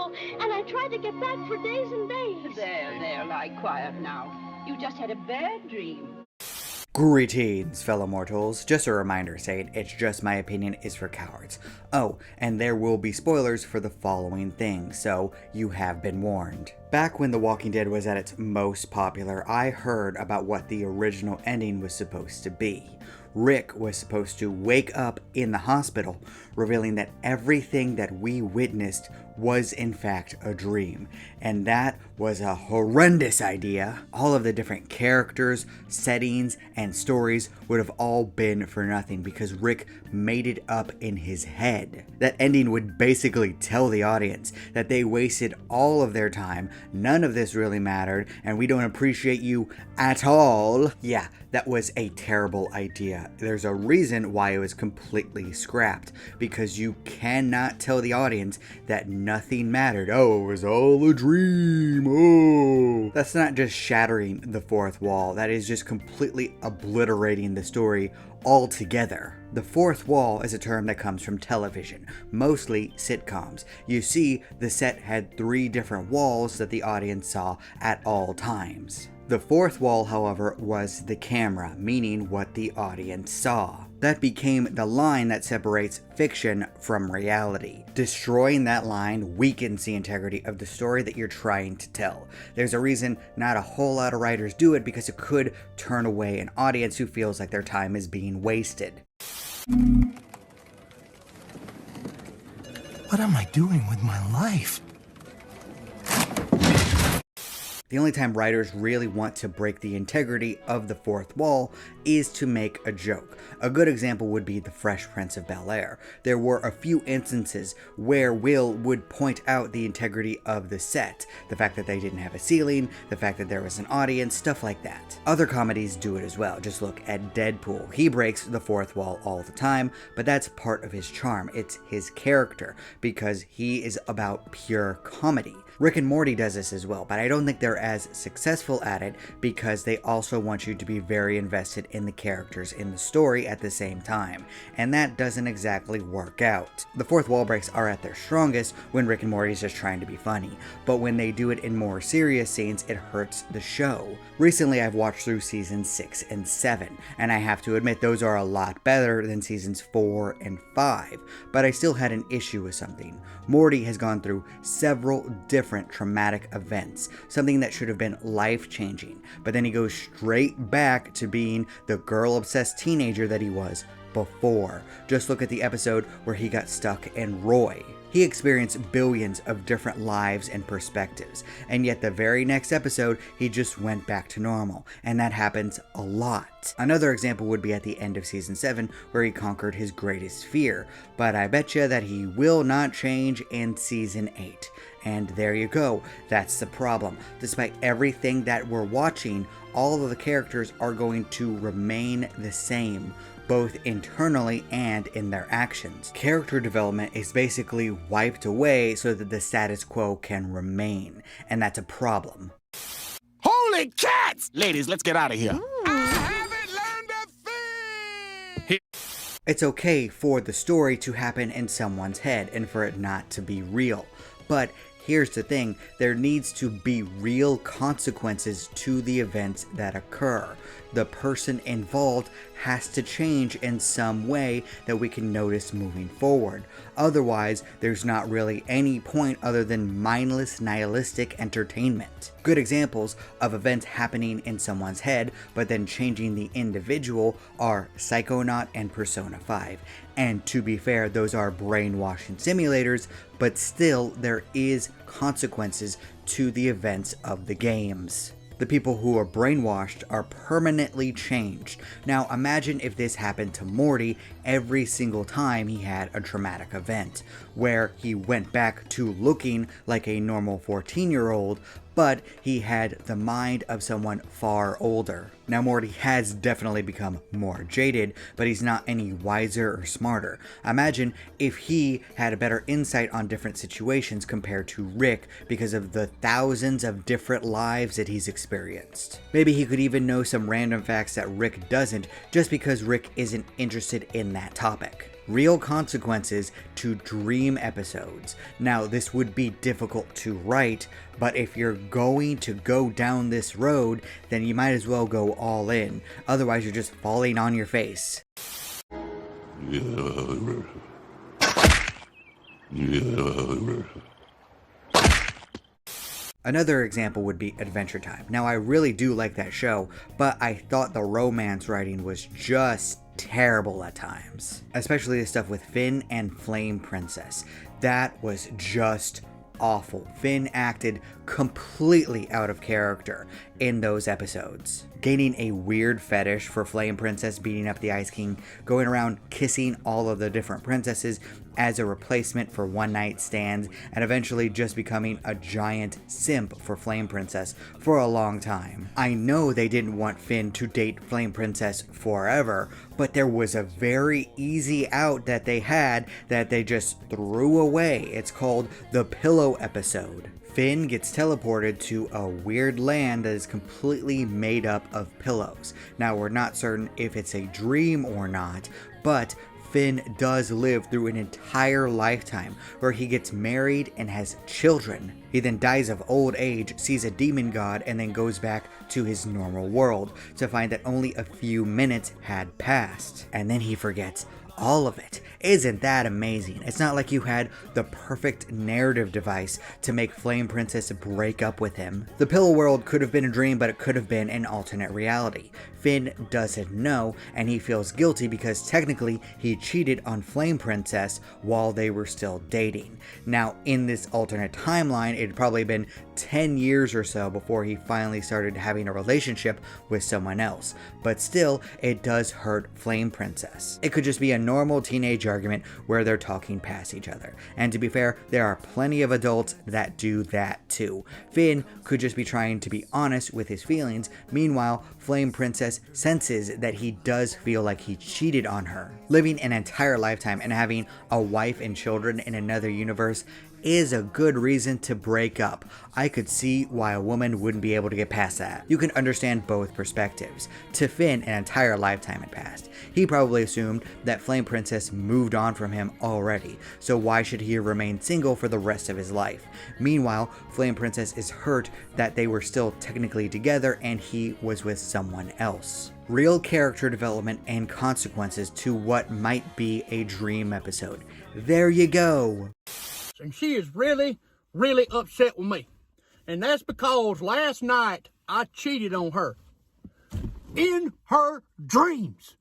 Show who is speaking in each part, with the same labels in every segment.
Speaker 1: school, and I tried to get back for days and days.
Speaker 2: There, lie quiet now. You just had a bad dream.
Speaker 3: Greetings, fellow mortals. Just a reminder saying it's just my opinion is for cowards. Oh, and there will be spoilers for the following things, so you have been warned. Back when The Walking Dead was at its most popular, I heard about what the original ending was supposed to be. Rick was supposed to wake up in the hospital, revealing that everything that we witnessed was in fact a dream. And that was a horrendous idea. All of the different characters, settings, and stories would have all been for nothing because Rick made it up in his head. That ending would basically tell the audience that they wasted all of their time, none of this really mattered, and we don't appreciate you at all. Yeah, that was a terrible idea. There's a reason why it was completely scrapped, because you cannot tell the audience that nothing mattered. Oh, it was all a dream. Oh. That's not just shattering the fourth wall, that is just completely obliterating the story altogether. The fourth wall is a term that comes from television, mostly sitcoms. You see, the set had 3 different walls that the audience saw at all times. The fourth wall, however, was the camera, meaning what the audience saw. That became the line that separates fiction from reality. Destroying that line weakens the integrity of the story that you're trying to tell. There's a reason not a whole lot of writers do it, because it could turn away an audience who feels like their time is being wasted.
Speaker 4: What am I doing with my life?
Speaker 3: The only time writers really want to break the integrity of the fourth wall is to make a joke. A good example would be The Fresh Prince of Bel-Air. There were a few instances where Will would point out the integrity of the set, the fact that they didn't have a ceiling, the fact that there was an audience, stuff like that. Other comedies do it as well. Just look at Deadpool. He breaks the fourth wall all the time, but that's part of his charm. It's his character, because he is about pure comedy. Rick and Morty does this as well, but I don't think they're as successful at it because they also want you to be very invested in the characters in the story at the same time, and that doesn't exactly work out. The fourth wall breaks are at their strongest when Rick and Morty is just trying to be funny, but when they do it in more serious scenes, it hurts the show. Recently, I've watched through seasons 6 and 7, and I have to admit those are a lot better than seasons 4 and 5, but I still had an issue with something. Morty has gone through several different traumatic events, something that should have been life-changing, but then he goes straight back to being the girl-obsessed teenager that he was before. Just look at the episode where he got stuck in Roy. He experienced billions of different lives and perspectives, and yet the very next episode, he just went back to normal, and that happens a lot. Another example would be at the end of season 7, where he conquered his greatest fear, but I betcha that he will not change in season 8. And there you go, that's the problem. Despite everything that we're watching, all of the characters are going to remain the same, both internally and in their actions. Character development is basically wiped away so that the status quo can remain, and that's a problem.
Speaker 4: Holy cats! Ladies, let's get out of here.
Speaker 3: It's okay for the story to happen in someone's head and for it not to be real, but here's the thing, there needs to be real consequences to the events that occur. The person involved has to change in some way that we can notice moving forward. Otherwise, there's not really any point other than mindless, nihilistic entertainment. Good examples of events happening in someone's head, but then changing the individual are Psychonaut and Persona 5. And to be fair, those are brainwashing simulators, but still there is consequences to the events of the games. The people who are brainwashed are permanently changed. Now imagine if this happened to Morty every single time he had a traumatic event, where he went back to looking like a normal 14-year-old, but he had the mind of someone far older. Now Morty has definitely become more jaded, but he's not any wiser or smarter. Imagine if he had a better insight on different situations compared to Rick because of the thousands of different lives that he's experienced. Maybe he could even know some random facts that Rick doesn't, just because Rick isn't interested in that topic. real consequences to dream episodes. Now, this would be difficult to write, but if you're going to go down this road, then you might as well go all in. Otherwise, you're just falling on your face. Another example would be Adventure Time. Now, I really do like that show, but I thought the romance writing was just terrible at times. Especially the stuff with Finn and Flame Princess. That was just awful. Finn acted completely out of character in those episodes. Gaining a weird fetish for Flame Princess beating up the Ice King, going around kissing all of the different princesses as a replacement for one night stands, and eventually just becoming a giant simp for Flame Princess for a long time. I know they didn't want Finn to date Flame Princess forever, but there was a very easy out that they had that they just threw away. It's called the Pillow Episode. Finn gets teleported to a weird land that is completely made up of pillows. Now, we're not certain if it's a dream or not, but Finn does live through an entire lifetime where he gets married and has children. He then dies of old age, sees a demon god, and then goes back to his normal world to find that only a few minutes had passed. And then he forgets all of it. Isn't that amazing? It's not like you had the perfect narrative device to make Flame Princess break up with him. The Pillow World could have been a dream, but it could have been an alternate reality. Finn doesn't know, and he feels guilty because technically he cheated on Flame Princess while they were still dating. Now, in this alternate timeline, it had probably been 10 years or so before he finally started having a relationship with someone else. But still, it does hurt Flame Princess. It could just be a normal teenage argument where they're talking past each other. And to be fair, there are plenty of adults that do that too. Finn could just be trying to be honest with his feelings. Meanwhile, Flame Princess senses that he does feel like he cheated on her. Living an entire lifetime and having a wife and children in another universe is a good reason to break up. I could see why a woman wouldn't be able to get past that. You can understand both perspectives. To Finn, an entire lifetime had passed. He probably assumed that Flame Princess moved on from him already, so why should he remain single for the rest of his life? Meanwhile, Flame Princess is hurt that they were still technically together and he was with someone else. Real character development and consequences to what might be a dream episode. There you go.
Speaker 5: And she is really, really upset with me. And that's because last night I cheated on her. In her dreams.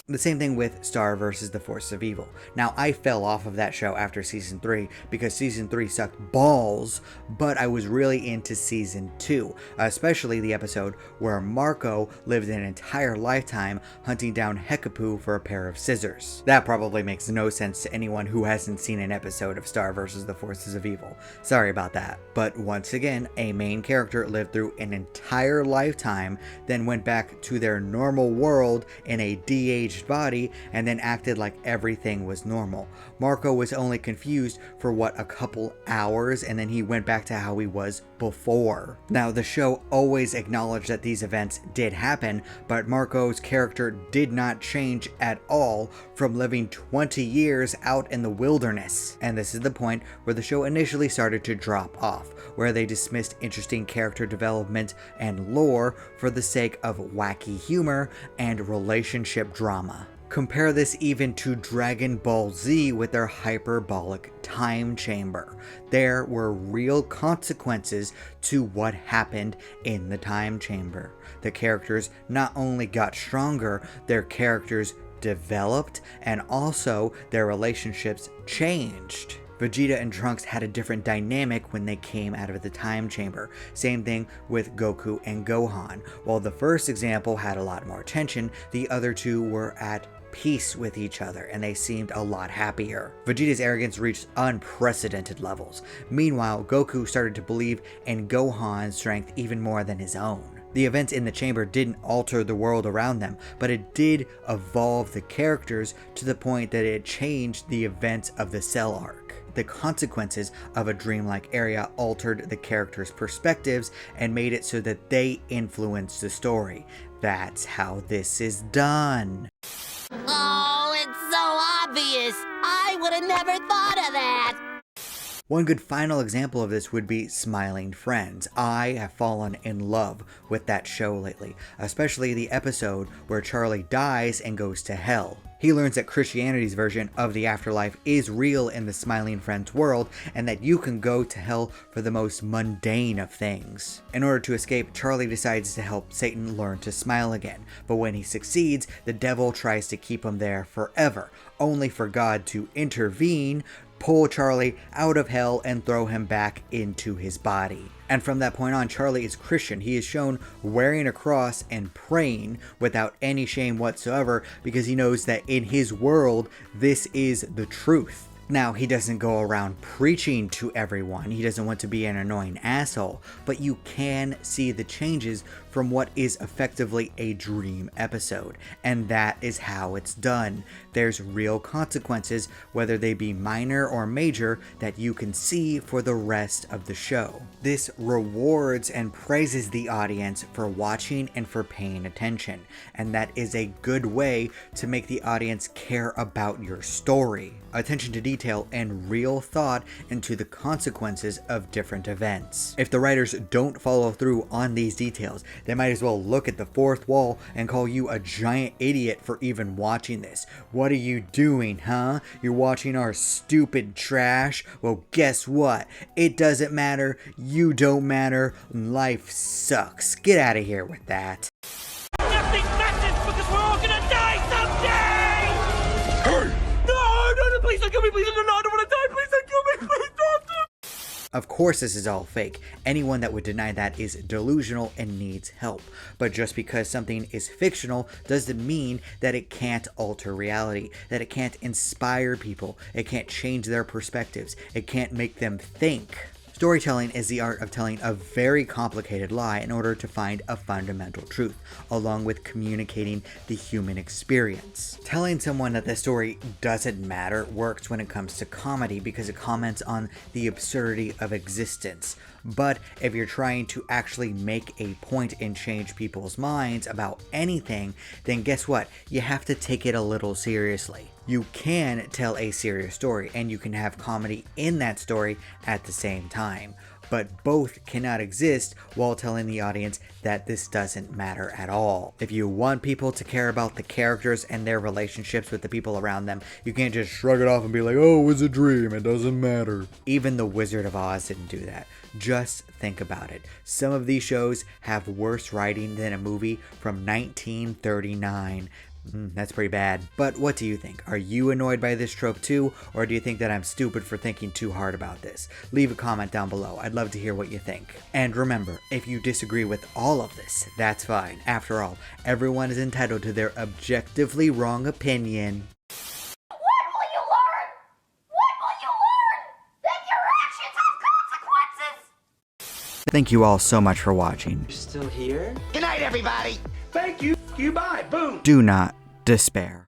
Speaker 3: The same thing with Star vs. the Forces of Evil. Now, I fell off of that show after Season 3 because Season 3 sucked balls, but I was really into Season 2, especially the episode where Marco lived an entire lifetime hunting down Hekapoo for a pair of scissors. That probably makes no sense to anyone who hasn't seen an episode of Star vs. the Forces of Evil. Sorry about that. But once again, a main character lived through an entire lifetime, then went back to their normal world in a de-aged body and then acted like everything was normal. Marco was only confused for a couple hours, and then he went back to how he was before. Now, the show always acknowledged that these events did happen, but Marco's character did not change at all from living 20 years out in the wilderness. And this is the point where the show initially started to drop off, where they dismissed interesting character development and lore for the sake of wacky humor and relationship drama. Compare this even to Dragon Ball Z with their hyperbolic time chamber. There were real consequences to what happened in the time chamber. The characters not only got stronger, their characters developed, and also their relationships changed. Vegeta and Trunks had a different dynamic when they came out of the time chamber. Same thing with Goku and Gohan. While the first example had a lot more tension, the other two were at peace with each other and they seemed a lot happier. Vegeta's arrogance reached unprecedented levels. Meanwhile, Goku started to believe in Gohan's strength even more than his own. The events in the chamber didn't alter the world around them, but it did evolve the characters to the point that it changed the events of the Cell arc. The consequences of a dreamlike area altered the characters' perspectives and made it so that they influenced the story. That's how this is done.
Speaker 6: Oh, it's so obvious. would have never thought of that.
Speaker 3: One good final example of this would be Smiling Friends. I have fallen in love with that show lately, especially the episode where Charlie dies and goes to hell. He learns that Christianity's version of the afterlife is real in the Smiling Friends world, and that you can go to hell for the most mundane of things. In order to escape, Charlie decides to help Satan learn to smile again, but when he succeeds, the devil tries to keep him there forever, only for God to intervene, pull Charlie out of hell, and throw him back into his body. And from that point on, Charlie is Christian. He is shown wearing a cross and praying without any shame whatsoever, because he knows that in his world, this is the truth. Now, he doesn't go around preaching to everyone. He doesn't want to be an annoying asshole, but you can see the changes from what is effectively a dream episode, and that is how it's done. There's real consequences, whether they be minor or major, that you can see for the rest of the show. This rewards and praises the audience for watching and for paying attention, and that is a good way to make the audience care about your story. Attention to detail and real thought into the consequences of different events. If the writers don't follow through on these details, they might as well look at the fourth wall and call you a giant idiot for even watching this. What are you doing, huh? You're watching our stupid trash? Well, guess what? It doesn't matter. You don't matter. Life sucks. Get out of here with that.
Speaker 7: Nothing matters because we're all gonna die someday!
Speaker 4: Hey!
Speaker 7: No, please don't kill me, please, no, I don't wanna die, please don't kill me, please don't!
Speaker 3: Of course this is all fake. Anyone that would deny that is delusional and needs help. But just because something is fictional doesn't mean that it can't alter reality, that it can't inspire people, it can't change their perspectives, it can't make them think. Storytelling is the art of telling a very complicated lie in order to find a fundamental truth, along with communicating the human experience. Telling someone that the story doesn't matter works when it comes to comedy because it comments on the absurdity of existence. But if you're trying to actually make a point and change people's minds about anything, then guess what? You have to take it a little seriously. You can tell a serious story and you can have comedy in that story at the same time, but both cannot exist while telling the audience that this doesn't matter at all. If you want people to care about the characters and their relationships with the people around them, you can't just shrug it off and be like, oh, it was a dream, it doesn't matter. Even The Wizard of Oz didn't do that. Just think about it. Some of these shows have worse writing than a movie from 1939. That's pretty bad. But what do you think? Are you annoyed by this trope too? Or do you think that I'm stupid for thinking too hard about this? Leave a comment down below. I'd love to hear what you think. And remember, if you disagree with all of this, that's fine. After all, everyone is entitled to their objectively wrong opinion.
Speaker 6: What will you learn? What will you learn? That your actions have consequences!
Speaker 3: Thank you all so much for watching.
Speaker 8: You're still here?
Speaker 4: Good night, everybody!
Speaker 5: Thank you. You bye. Boom.
Speaker 3: Do not despair.